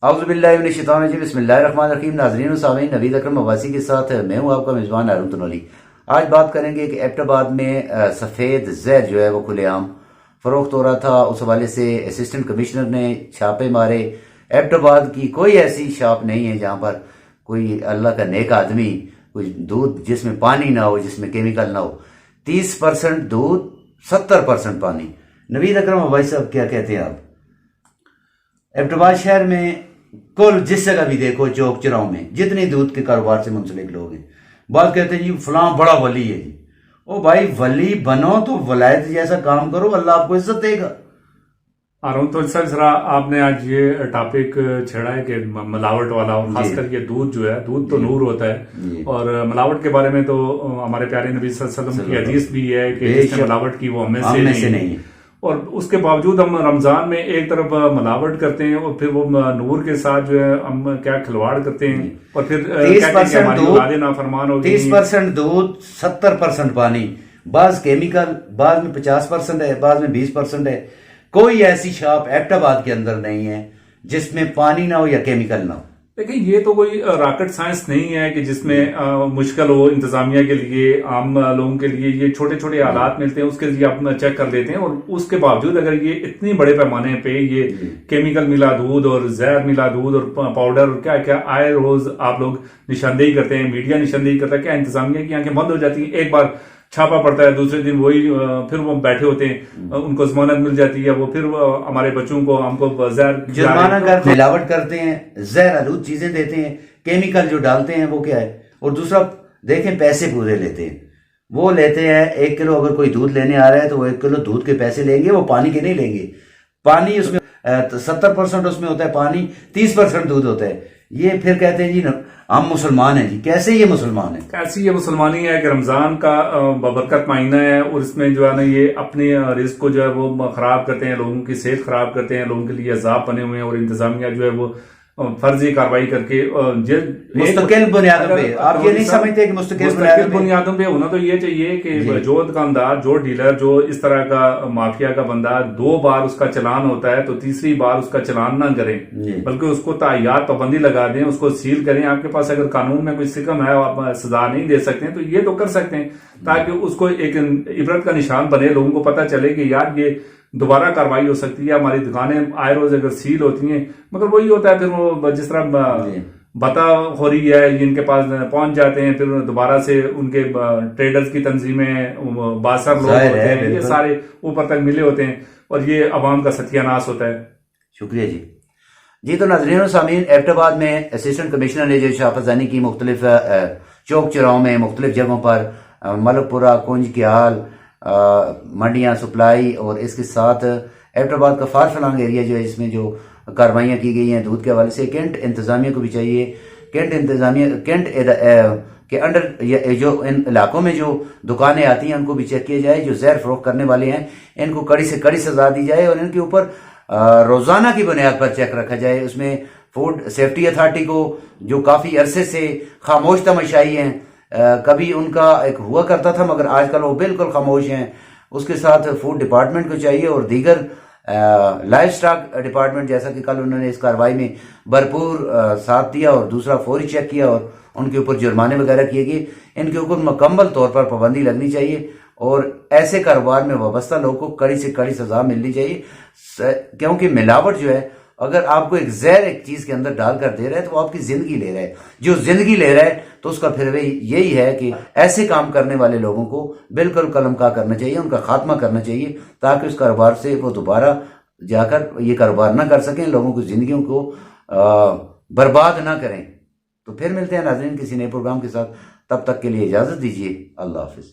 اعوذ باللہ من الشیطان الرجیم، بسم اللہ الرحمن الرحیم۔ ناظرین و سامعین، نوید اکرم مواسی کے ساتھ میں ہوں آپ کا میزبان ہارون تنولی۔ آج بات کریں گے کہ ایبٹ آباد میں سفید زہر جو ہے وہ کھلے عام فروخت ہو رہا تھا۔ اس حوالے سے اسسٹنٹ کمشنر نے چھاپے مارے۔ ایبٹ آباد کی کوئی ایسی شاپ نہیں ہے جہاں پر کوئی اللہ کا نیک آدمی کوئی دودھ جس میں پانی نہ ہو، جس میں کیمیکل نہ ہو۔ 30% دودھ، 70% پانی۔ نوید اکرم مواسی صاحب کیا کہتے ہیں آپ؟ ایبٹ آباد شہر میں کل جس جگہ بھی دیکھو، چوک چراؤں میں جتنے دودھ کے کاروبار سے منسلک لوگ ہیں، بات کہتے ہیں جی فلاں بڑا ولی ہے جی۔ او بھائی، ولی بنو تو ولایت جیسا کام کرو، اللہ آپ کو عزت دے گا۔ ہارون تو سر ذرا آپ نے آج یہ ٹاپک چھیڑا ہے کہ ملاوٹ والا، اور خاص کر یہ دودھ جو ہے، دودھ تو نور ہوتا ہے، اور ملاوٹ کے بارے میں تو ہمارے پیارے نبی صلی اللہ علیہ وسلم کی حدیث بھی ہے کہ جس نے ملاوٹ کی وہ ہمیں سے نہیں ہے۔ اور اس کے باوجود ہم رمضان میں ایک طرف ملاوٹ کرتے ہیں اور پھر وہ نور کے ساتھ جو ہے ہم کیا کھلواڑ کرتے ہیں، اور پھر 30% دودھ، 70% پانی، بعض کیمیکل، بعض میں 50% ہے، بعض میں 20% ہے۔ کوئی ایسی شاپ ایبٹ آباد کے اندر نہیں ہے جس میں پانی نہ ہو یا کیمیکل نہ ہو۔ دیکھیں، یہ تو کوئی راکٹ سائنس نہیں ہے کہ جس میں مشکل ہو انتظامیہ کے لیے، عام لوگوں کے لیے یہ چھوٹے چھوٹے آلات ملتے ہیں، اس کے لیے آپ چیک کر لیتے ہیں۔ اور اس کے باوجود اگر یہ اتنی بڑے پیمانے پہ یہ کیمیکل ملا دودھ اور زہر ملا دودھ اور پاؤڈر اور کیا کیا آئے روز آپ لوگ نشاندہی کرتے ہیں، میڈیا نشاندہی کرتا ہے، کیا انتظامیہ کی آنکھیں بند ہو جاتی ہیں؟ ایک بار چھاپا پڑتا ہے، دوسرے دن وہی پھر وہ بیٹھے ہوتے ہیں، ان کو ضمانت مل جاتی ہے، وہ پھر ہمارے بچوں کو ہم کو زہر جرمانہ کرتے ہیں، ملاوٹ کرتے ہیں، زہر آلود چیزیں دیتے ہیں، کیمیکل جو ڈالتے ہیں وہ کیا ہے۔ اور دوسرا دیکھیں، پیسے پورے لیتے ہیں، وہ لیتے ہیں 1 کلو، اگر کوئی دودھ لینے آ رہا ہے تو وہ 1 کلو دودھ کے پیسے لیں گے، وہ پانی کے نہیں لیں گے۔ پانی اس میں 70% اس میں ہوتا ہے پانی، 30% دودھ ہوتا ہے۔ یہ پھر کہتے ہیں جی ہم مسلمان ہیں۔ جی کیسے یہ مسلمان ہیں؟ کیسی یہ مسلمانی ہے کہ رمضان کا ببرکت مہینہ ہے، اور اس میں جو ہے نا یہ اپنے رزق کو جو ہے وہ خراب کرتے ہیں، لوگوں کی صحت خراب کرتے ہیں، لوگوں کے لیے عذاب بنے ہوئے ہیں، اور انتظامیہ جو ہے وہ فرضی کارروائی کر کے مستقل بنیادوں پہ، آپ یہ نہیں سمجھتے کہ مستقل بنیادوں پہ ہونا تو یہ چاہیے کہ جو دکاندار، جو ڈیلر، جو اس طرح کا مافیا کا بندہ 2 بار اس کا چلان ہوتا ہے تو تیسری بار اس کا چلان نہ کریں، بلکہ اس کو تعیات پابندی لگا دیں، اس کو سیل کریں۔ آپ کے پاس اگر قانون میں کوئی سکم ہے، آپ سزا نہیں دے سکتے ہیں تو یہ تو کر سکتے ہیں، تاکہ اس کو ایک عبرت کا نشان بنے، لوگوں کو پتہ چلے کہ یار یہ دوبارہ کارروائی ہو سکتی ہے۔ ہماری دکانیں آئے روز اگر سیل ہوتی ہیں، مگر وہی ہوتا ہے پھر وہ جس طرح بتا ہو رہی ہے، جن کے پاس پہنچ جاتے ہیں، پھر دوبارہ سے ان کے ٹریڈرز کی تنظیمیں، باثر لوگ ہوتے ہیں، یہ سارے اوپر تک ملے ہوتے ہیں، اور یہ عوام کا ستیہ ناش ہوتا ہے۔ شکریہ جی۔ تو ناظرین و سامعین، ایبٹ آباد میں اسسٹنٹ کمشنر نے جو چھاپہ زنی کی مختلف چوک چراہوں میں، مختلف جگہوں پر، ملک پورہ، کنج کے حال، منڈیاں، سپلائی، اور اس کے ساتھ ایبٹ آباد کا فار فلانگ ایریا جو ہے، اس میں جو کاروائیاں کی گئی ہیں دودھ کے حوالے سے، کینٹ انتظامیہ کو بھی چاہیے، کینٹ انتظامیہ کینٹ کے انڈر جو ان علاقوں میں جو دکانیں آتی ہیں ان کو بھی چیک کیا جائے، جو زہر فروخت کرنے والے ہیں ان کو کڑی سے کڑی سزا دی جائے، اور ان کے اوپر روزانہ کی بنیاد پر چیک رکھا جائے۔ اس میں فوڈ سیفٹی اتھارٹی کو، جو کافی عرصے سے خاموش تماشائی ہیں، کبھی ان کا ایک ہوا کرتا تھا مگر آج کل وہ بالکل خاموش ہیں، اس کے ساتھ فوڈ ڈپارٹمنٹ کو چاہیے، اور دیگر لائف سٹاک ڈپارٹمنٹ، جیسا کہ کل انہوں نے اس کارروائی میں بھرپور ساتھ دیا، اور دوسرا فوری چیک کیا، اور ان کے اوپر جرمانے وغیرہ کیے گئے۔ ان کے اوپر مکمل طور پر پابندی لگنی چاہیے، اور ایسے کاروبار میں وابستہ لوگوں کو کڑی سے کڑی سزا ملنی چاہیے، کیونکہ ملاوٹ جو ہے، اگر آپ کو ایک زہر ایک چیز کے اندر ڈال کر دے رہا ہے تو وہ آپ کی زندگی لے رہا ہے۔ جو زندگی لے رہا ہے تو اس کا پھر یہی ہے کہ ایسے کام کرنے والے لوگوں کو بالکل قلم کا کرنا چاہیے، ان کا خاتمہ کرنا چاہیے، تاکہ اس کاروبار سے وہ دوبارہ جا کر یہ کاروبار نہ کر سکیں، لوگوں کی زندگیوں کو برباد نہ کریں۔ تو پھر ملتے ہیں ناظرین کسی نئے پروگرام کے ساتھ، تب تک کے لیے اجازت دیجیے، اللہ حافظ۔